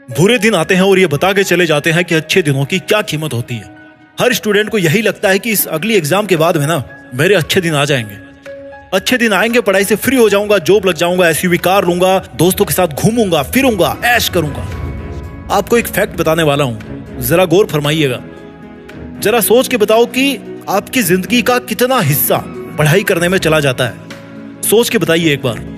बुरे दिन आते हैं और ये बता के चले जाते हैं कि अच्छे दिनों की क्या कीमत होती है। हर स्टूडेंट को यही लगता है कि इस अगली एग्जाम के बाद में ना मेरे अच्छे दिन आ जाएंगे, अच्छे दिन आएंगे, पढ़ाई से फ्री हो जाऊंगा, जॉब लग जाऊंगा, एसयूवी कार लूंगा, दोस्तों के साथ घूमूंगा फिरूंगा, ऐश करूंगा। आपको एक फैक्ट बताने वाला हूं, जरा गौर फरमाइएगा। जरा सोच के बताओ कि आपकी जिंदगी का कितना हिस्सा पढ़ाई करने में चला जाता है। सोच के बताइए एक बार।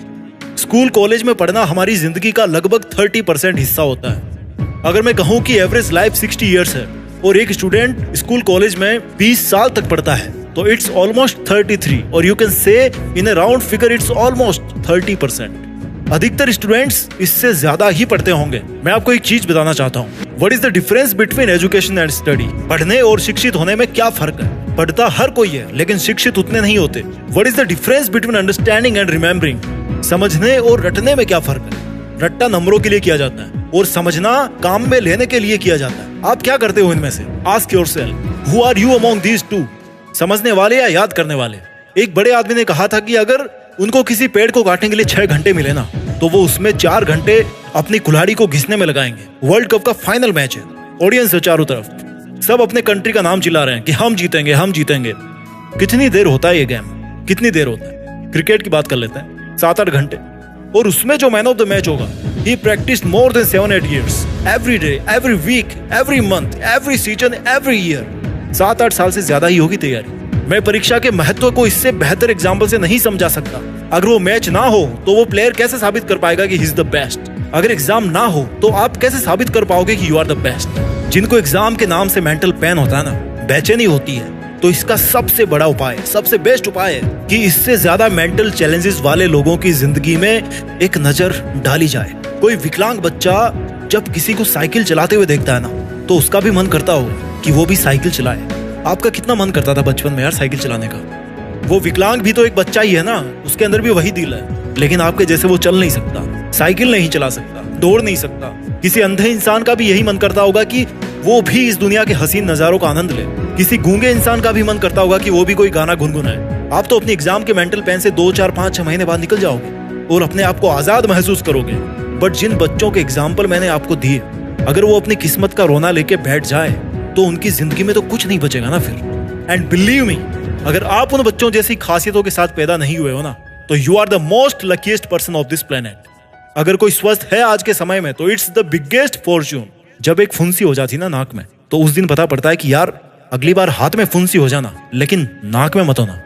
स्कूल कॉलेज में पढ़ना हमारी जिंदगी का लगभग 30% हिस्सा होता है। अगर मैं कहूं कि एवरेज लाइफ 60 इयर्स है और एक स्टूडेंट स्कूल कॉलेज में 20 साल तक पढ़ता है तो इट्स ऑलमोस्ट 33 और you can say in a round figure it's almost 30%। अधिकतर स्टूडेंट्स इससे ज्यादा ही पढ़ते होंगे। मैं आपको एक चीज बताना चाहता हूँ, what is the difference between education and study. पढ़ने और शिक्षित होने में क्या फर्क है? पढ़ता हर कोई है लेकिन शिक्षित उतने नहीं होते। What is the difference between understanding and remembering. समझने और रटने में क्या फर्क है? रट्टा नंबरों के लिए किया जाता है और समझना काम में लेने के लिए किया जाता है। आप क्या करते हो इनमें से? Ask yourself, who are you among these two? समझने वाले या याद करने वाले? एक बड़े आदमी ने कहा था कि अगर उनको किसी पेड़ को काटने के लिए 6 घंटे मिले ना तो वो उसमें 4 घंटे अपनी कुल्हाड़ी को घिसने में लगाएंगे। वर्ल्ड कप का फाइनल मैच है, ऑडियंस है चारों तरफ, सब अपने कंट्री का नाम चिल्ला रहे हैं कि हम जीतेंगे हम जीतेंगे। कितनी देर होता है ये गेम? कितनी देर होता है? क्रिकेट की बात कर लेते हैं, 7-8 घंटे। और उसमें जो मैन ऑफ द मैच होगा, he practiced more than 7-8 years, every day, every week, every month, every season, every year। 7-8 साल से ज्यादा ही होगी तैयारी। मैं परीक्षा के महत्व को इससे बेहतर एग्जाम्पल से नहीं समझा सकता। अगर वो मैच ना हो तो वो प्लेयर कैसे साबित कर पाएगा कि ही इज द बेस्ट? अगर एग्जाम ना हो तो आप कैसे साबित कर पाओगे कि यू आर द बेस्ट? जिनको एग्जाम के नाम से मेंटल पेन होता है ना, बेचैनी होती है, तो इसका सबसे बड़ा उपाय, सबसे बेस्ट उपाय है कि इससे ज्यादा मेंटल चैलेंजेस वाले लोगों की जिंदगी में एक नजर डाली जाए। कोई विकलांग बच्चा जब किसी को साइकिल चलाते हुए देखता है ना तो उसका भी मन करता हो कि वो भी साइकिल चलाए। आपका कितना मन करता था बचपन में यार साइकिल चलाने का? वो विकलांग भी तो एक बच्चा ही है ना, उसके अंदर भी वही दिल है, लेकिन आपके जैसे वो चल नहीं सकता, साइकिल नहीं चला सकता, दौड़ नहीं सकता। किसी अंधे इंसान का भी यही मन करता होगा कि वो भी इस दुनिया के हसीन नजारों का आनंद ले। किसी गूंगे इंसान का भी मन करता होगा कि वो भी कोई गाना गुनगुनाए। आप तो अपनी एग्जाम के मेंटल पेन से 2, 4, 5, 6 महीने बाद निकल जाओगे और अपने आप को आजाद महसूस करोगे। बट जिन बच्चों के एग्जाम्पल मैंने आपको दिए, अगर वो अपनी किस्मत का रोना लेके बैठ जाए तो उनकी जिंदगी में तो कुछ नहीं बचेगा ना फिर। एंड बिलीव मी, अगर आप उन बच्चों जैसी खासियतों के साथ पैदा नहीं हुए हो ना तो you are the most luckiest person of this planet. अगर कोई स्वस्थ है आज के समय में तो इट्स द बिगेस्ट फॉर्च्यून। जब एक फुंसी हो जाती ना नाक में तो उस दिन पता पड़ता है कि यार अगली बार हाथ में फुंसी हो जाना लेकिन नाक में मत होना,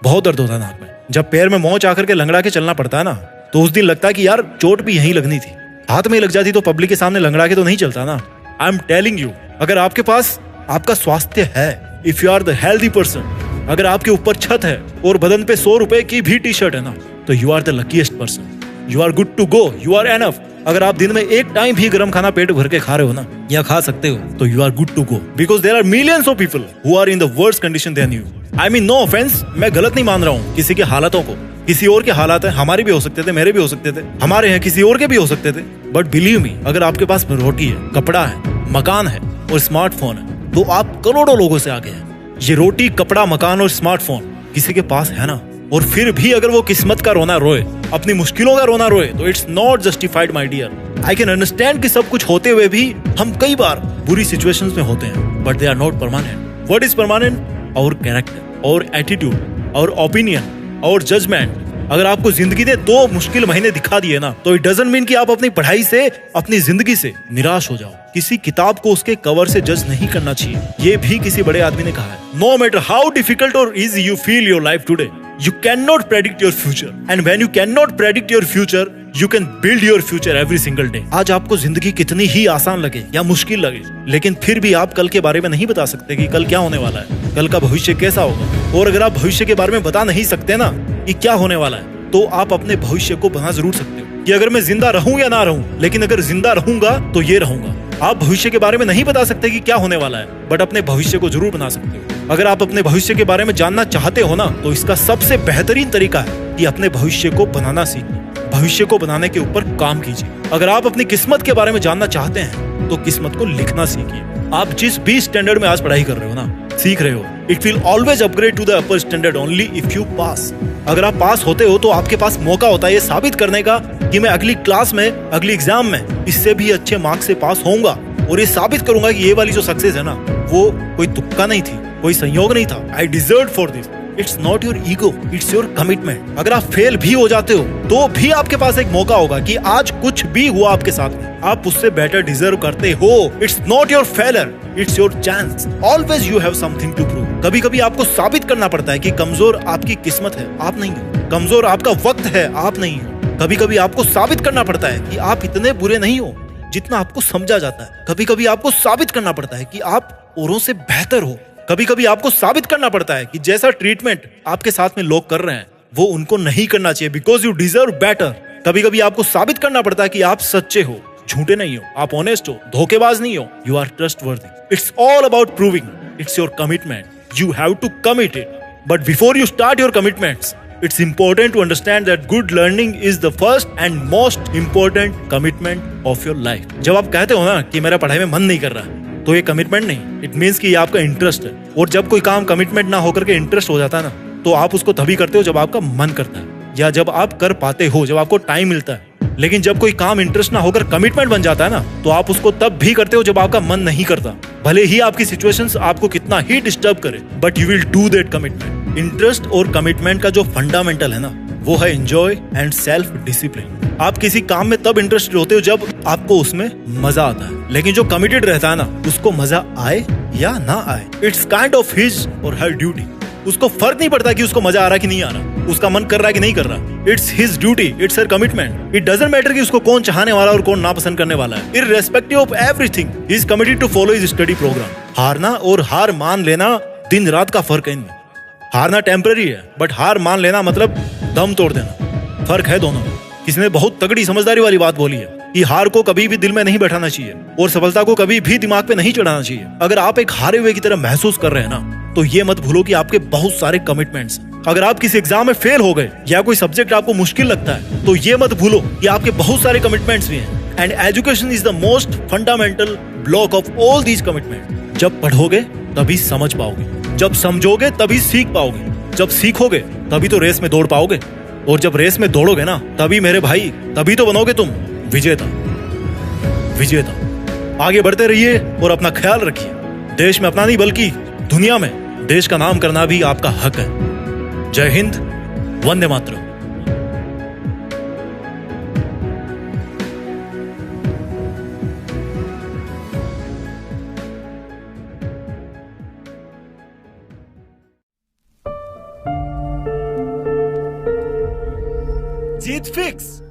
बहुत दर्द होता है नाक में। जब पैर में मोच आकर के लंगड़ा के चलना पड़ता है ना तो उस दिन लगता है कि यार चोट भी यहीं लगनी थी, हाथ में ही लग जाती तो पब्लिक के सामने लंगड़ा के तो नहीं चलता ना। आई एम टेलिंग यू, अगर आपके पास आपका स्वास्थ्य है, if you are the healthy person, अगर आपके ऊपर छत है और बदन पे 100 रुपए की भी टी शर्ट है ना तो you are the luckiest person. You are good to go, you are enough. अगर आप दिन में एक टाइम भी गर्म खाना पेट भर के खा रहे हो ना या खा सकते हो तो you are good to go, because there are millions of people who are in the worst condition than you. I mean no offence, मैं गलत नहीं मान रहा हूँ किसी के हालातों को। किसी और के हालात है, हमारे भी हो सकते थे, मेरे भी हो सकते थे, हमारे हैं, किसी और के भी हो सकते थे। बट बिलीव मी, अगर आपके पास रोटी है, कपड़ा है, मकान है और स्मार्टफोन है तो आप करोड़ों लोगों से आगे हैं। ये रोटी, कपड़ा, मकान और स्मार्टफोन किसी के पास है ना, और फिर भी अगर वो किस्मत का रोना रोए, अपनी मुश्किलों का रोना रोए तो it's not justified my dear. I can understand कि सब कुछ होते हुए भी हम कई बार बुरी सिचुएशंस में होते हैं, but they are not permanent. What is permanent? Our character, our attitude, our opinion, our judgement. अगर आपको जिंदगी ने 2 मुश्किल महीने दिखा दिए ना तो इट डजंट मीन कि आप अपनी पढ़ाई से, अपनी जिंदगी से निराश हो जाओ। किसी किताब को उसके कवर से जज नहीं करना चाहिए, ये भी किसी बड़े आदमी ने कहा है। नो मैटर हाउ डिफिकल्ट और easy you feel your life today, you cannot predict your future, and when you cannot predict your future you can build your future every single day। आज आपको जिंदगी कितनी ही आसान लगे या मुश्किल लगे, लेकिन फिर भी आप कल के बारे में नहीं बता सकते कि कल क्या होने वाला है, कल का भविष्य कैसा होगा। और अगर आप भविष्य के बारे में बता नहीं सकते ना कि क्या होने वाला है तो आप अपने भविष्य को बना जरूर सकते हो कि अगर मैं जिंदा रहूं या ना रहूं, लेकिन अगर जिंदा रहूंगा तो ये रहूंगा। आप भविष्य के बारे में नहीं बता सकते कि क्या होने वाला है, बट अपने भविष्य को जरूर बना सकते हो। अगर आप अपने भविष्य के बारे में जानना चाहते हो ना तो इसका सबसे बेहतरीन तरीका है कि अपने भविष्य को बनाना सीखिए, भविष्य को बनाने के ऊपर काम कीजिए। अगर आप अपनी किस्मत के बारे में जानना चाहते हैं तो किस्मत को लिखना सीखिए। आप जिस भी स्टैंडर्ड में आज पढ़ाई कर रहे हो ना, सीख रहे हो, it will always upgrade to the upper standard only if you pass. अगर आप पास होते हो तो आपके पास मौका होता है ये साबित करने का कि मैं अगली क्लास में, अगली एग्जाम में इससे भी अच्छे मार्क्स से पास होऊंगा और ये साबित करूंगा कि ये वाली जो सक्सेस है ना, वो कोई तुक्का नहीं थी, कोई संयोग नहीं था। I deserve for this. It's not your ego, it's your commitment. अगर आप फेल भी हो जाते हो तो भी आपके पास एक मौका होगा कि आज कुछ भी हुआ आपके साथ में, आप उससे बेटर डिजर्व करते हो। It's not your failure, it's your chance. Always you have something to prove. कभी कभी आपको साबित करना पड़ता है कि कमजोर आपकी किस्मत है, आप नहीं हो। कमजोर आपका वक्त है, आप नहीं हो। कभी कभी आपको साबित करना पड़ता है कि आप इतने बुरे नहीं हो जितना आपको समझा जाता है। कभी कभी आपको साबित करना पड़ता है कि आप औरों से बेहतर हो। कभी कभी आपको साबित करना पड़ता है कि जैसा ट्रीटमेंट आपके साथ में लोग कर रहे हैं वो उनको नहीं करना चाहिए, बिकॉज यू डिजर्व बेटर। कभी कभी आपको साबित करना पड़ता है कि आप सच्चे हो, झूठे नहीं हो, आप ऑनेस्ट हो, धोखेबाज नहीं हो, you are trustworthy. It's all about proving, it's your commitment. You have to commit it, but before you start your commitments, it's important to understand that good learning is the first and most important commitment of your life. जब आप कहते हो ना कि मेरा पढ़ाई में मन नहीं कर रहा है, तो ये कमिटमेंट नहीं, इट मीन्स कि ये आपका इंटरेस्ट है। और जब कोई काम कमिटमेंट ना होकर के इंटरेस्ट हो जाता है ना, तो आप उसको तभी करते हो जब आपका मन करता है या जब आप कर पाते हो, जब आपको टाइम मिलता है। लेकिन जब कोई काम इंटरेस्ट ना होकर कमिटमेंट बन जाता है ना, तो आप उसको तब भी करते हो जब आपका मन नहीं करता, भले ही आपकी सिचुएशंस आपको कितना ही डिस्टर्ब करे, but you will do that commitment. Interest और कमिटमेंट का जो फंडामेंटल है ना, वो है एंजॉय एंड सेल्फ डिसिप्लिन। आप किसी काम में तब इंटरेस्टेड होते हो जब आपको उसमें मजा आता है, लेकिन जो कमिटेड रहता है ना, उसको मजा आए या ना आए, इट्स काइंड ऑफ हिज और हर ड्यूटी। उसको फर्क नहीं पड़ता कि उसको मजा आ रहा है कि नहीं आ रहा, उसका मन कर रहा है कि नहीं कर रहा। It's his duty, it's her commitment. It doesn't matter कि उसको कौन चाहने वाला और कौन नापसंद करने वाला है। Irrespective of everything, he is committed to follow his study programme. हारना और हार मान लेना दिन रात का फर्क है इनमें। हारना टेम्पररी है, बट हार मान लेना मतलब दम तोड़ देना। फर्क है दोनों में। किसी ने बहुत तगड़ी समझदारी वाली बात बोली है कि हार को कभी भी दिल में नहीं बैठाना चाहिए और सफलता को कभी भी दिमाग पे नहीं चढ़ाना चाहिए। अगर आप एक हारे हुए की तरह महसूस कर रहे हैं ना, तो ये मत भूलो कि आपके बहुत सारे कमिटमेंट्स हैं। अगर आप किसी एग्जाम में फेल हो गए या कोई सब्जेक्ट आपको मुश्किल लगता है, तो ये मत भूलो कि आपके बहुत सारे कमिटमेंट्स भी हैं। And education is the most fundamental block of all these commitment. जब पढ़ोगे तभी समझ पाओगे, जब समझोगे तभी सीख पाओगे, जब सीखोगे तभी तो रेस में दौड़ पाओगे, और जब रेस में दौड़ोगे ना, तभी मेरे भाई, तभी तो बनोगे तुम विजेता। विजेता। आगे बढ़ते रहिए और अपना ख्याल रखिए। देश में अपना नहीं बल्कि दुनिया में देश का नाम करना भी आपका हक है। जय हिंद, वंदे मातरम। जीत फिक्स।